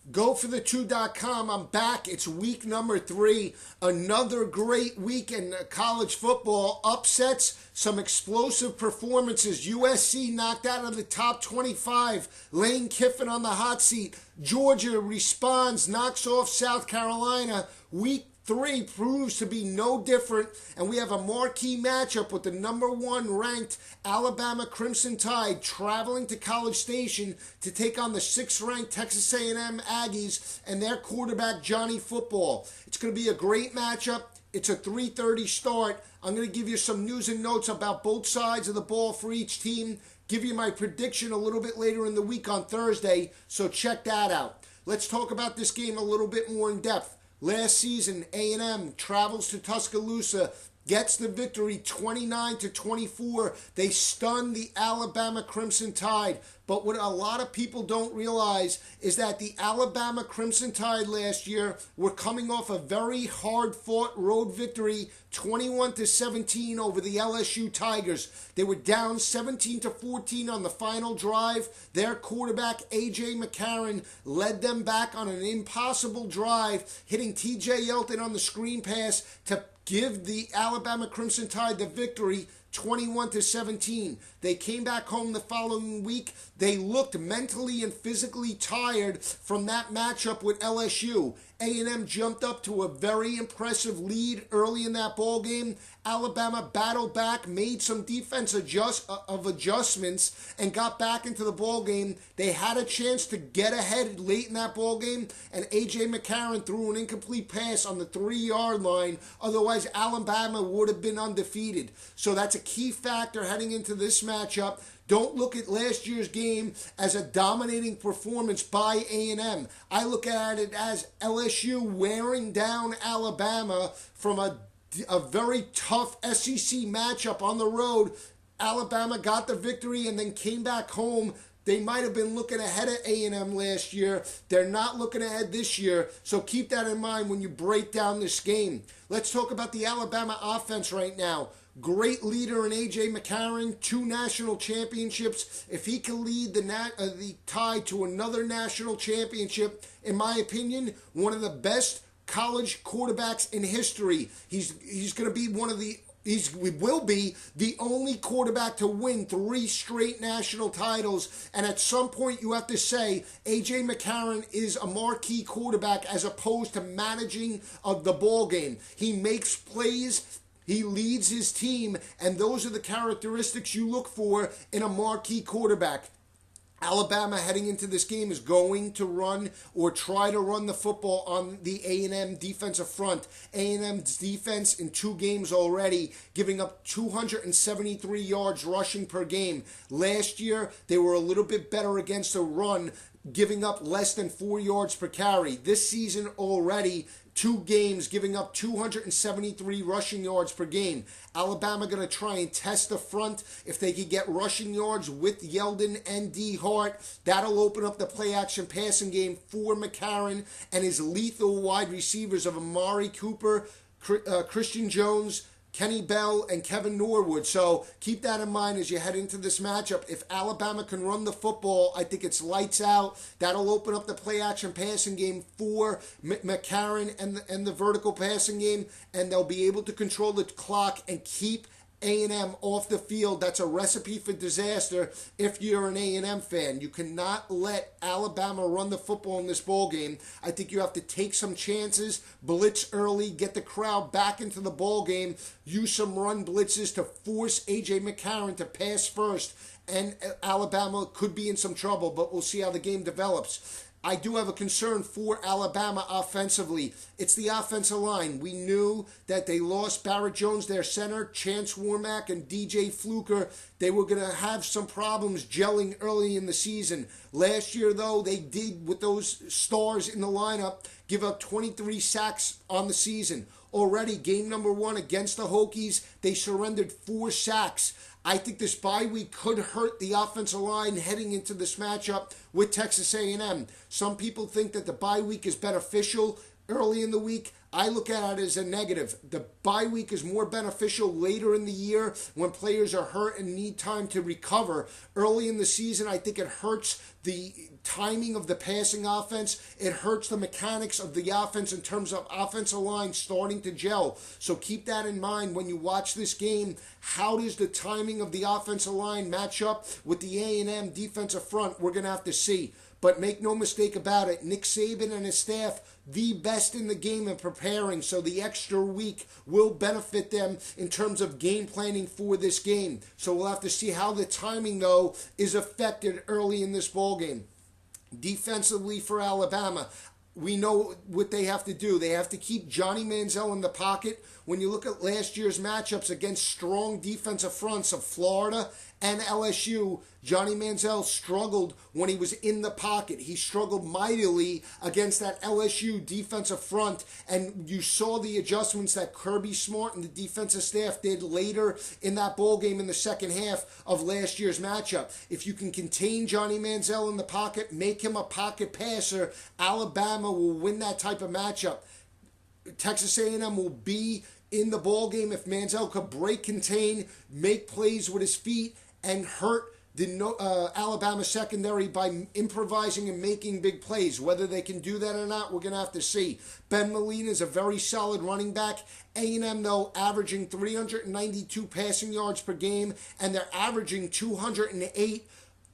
GoForThe2.com. I'm back. It's week number 3. Another great week in college football. Upsets, some explosive performances. USC knocked out of the top 25. Lane Kiffin on the hot seat. Georgia responds, knocks off South Carolina. Week 3 proves to be no different, and we have a marquee matchup with the number 1 ranked Alabama Crimson Tide traveling to College Station to take on the 6th ranked Texas A&M Aggies and their quarterback Johnny Football. It's going to be a great matchup. It's a 3:30 start. I'm going to give you some news and notes about both sides of the ball for each team. Give you my prediction a little bit later in the week on Thursday, so check that out. Let's talk about this game a little bit more in depth. Last season, A&M travels to Tuscaloosa, gets the victory 29-24. They stunned the Alabama Crimson Tide. But what a lot of people don't realize is that the Alabama Crimson Tide last year were coming off a very hard-fought road victory, 21-17 over the LSU Tigers. They were down 17-14 on the final drive. Their quarterback, A.J. McCarron, led them back on an impossible drive, hitting T.J. Yeldon on the screen pass to give the Alabama Crimson Tide the victory, 21-17. They came back home the following week. They looked mentally and physically tired from that matchup with LSU. A&M jumped up to a very impressive lead early in that ball game. Alabama battled back, made some defense adjustments, and got back into the ball game. They had a chance to get ahead late in that ball game, and A.J. McCarron threw an incomplete pass on the 3-yard line. Otherwise, Alabama would have been undefeated. So that's a key factor heading into this matchup. Don't look at last year's game as a dominating performance by A&M. I look at it as LSU wearing down Alabama from a very tough SEC matchup on the road. Alabama got the victory and then came back home. They might have been looking ahead at A&M last year. They're not looking ahead this year, so keep that in mind when you break down this game. Let's talk about the Alabama offense right now. Great leader in A.J. McCarron, 2 national championships. If he can lead the Tide to another national championship, in my opinion, one of the best college quarterbacks in history. He will be the only quarterback to win 3 straight national titles. And at some point, you have to say A.J. McCarron is a marquee quarterback as opposed to managing the ball game. He makes plays. He leads his team, and those are the characteristics you look for in a marquee quarterback. Alabama heading into this game is going to run or try to run the football on the A&M defensive front. A&M's defense in 2 games already, giving up 273 yards rushing per game. Last year, they were a little bit better against the run, giving up less than 4 yards per carry. This season already, 2 games giving up 273 rushing yards per game. Alabama going to try and test the front. If they could get rushing yards with Yeldon and D. Hart, that'll open up the play-action passing game for McCarron and his lethal wide receivers of Amari Cooper, Christian Jones, Kenny Bell, and Kevin Norwood. So keep that in mind as you head into this matchup. If Alabama can run the football, I think it's lights out. That'll open up the play-action passing game for McCarron and the vertical passing game, and they'll be able to control the clock and keep A&M off the field. That's a recipe for disaster if you're an A&M fan. You cannot let Alabama run the football in this ball game. I think you have to take some chances, blitz early, get the crowd back into the ball game, use some run blitzes to force A.J. McCarron to pass first, and Alabama could be in some trouble, but we'll see how the game develops. I do have a concern for Alabama offensively. It's the offensive line. We knew that they lost Barrett Jones, their center, Chance Warmack, and DJ Fluker. They were going to have some problems gelling early in the season. Last year, though, they did, with those stars in the lineup, give up 23 sacks on the season. Already, game number 1 against the Hokies, they surrendered 4 sacks. I think this bye week could hurt the offensive line heading into this matchup with Texas A&M. Some people think that the bye week is beneficial early in the week. I look at it as a negative. The bye week is more beneficial later in the year when players are hurt and need time to recover. Early in the season, I think it hurts the timing of the passing offense. It hurts the mechanics of the offense in terms of offensive line starting to gel. So keep that in mind when you watch this game. How does the timing of the offensive line match up with the A&M defensive front? We're going to have to see. But make no mistake about it, Nick Saban and his staff, the best in the game in preparing, so the extra week will benefit them in terms of game planning for this game. So we'll have to see how the timing, though, is affected early in this ball game. Defensively for Alabama, we know what they have to do. They have to keep Johnny Manziel in the pocket. When you look at last year's matchups against strong defensive fronts of Florida and LSU, Johnny Manziel struggled when he was in the pocket. He struggled mightily against that LSU defensive front, and you saw the adjustments that Kirby Smart and the defensive staff did later in that ball game in the second half of last year's matchup. If you can contain Johnny Manziel in the pocket, make him a pocket passer, Alabama will win that type of matchup. Texas A&M will be in the ball game if Manziel could break, contain, make plays with his feet, and hurt the Alabama secondary by improvising and making big plays. Whether they can do that or not, we're going to have to see. Ben Molina is a very solid running back. A&M, though, averaging 392 passing yards per game, and they're averaging 208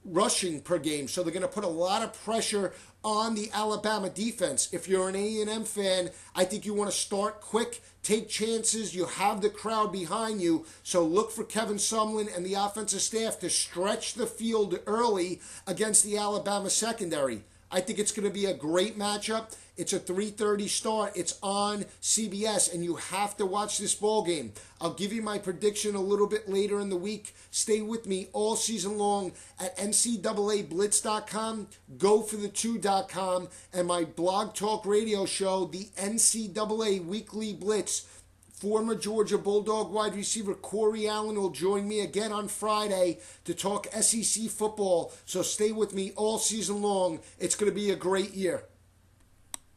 rushing per game. So they're going to put a lot of pressure on the Alabama defense. If you're an A&M fan, I think you want to start quick, take chances. You have the crowd behind you. So look for Kevin Sumlin and the offensive staff to stretch the field early against the Alabama secondary. I think it's going to be a great matchup. It's a 3:30 start. It's on CBS, and you have to watch this ball game. I'll give you my prediction a little bit later in the week. Stay with me all season long at NCAAblitz.com, GoForThe2.com, and my blog talk radio show, the NCAA Weekly Blitz. Former Georgia Bulldog wide receiver Corey Allen will join me again on Friday to talk SEC football. So stay with me all season long. It's going to be a great year.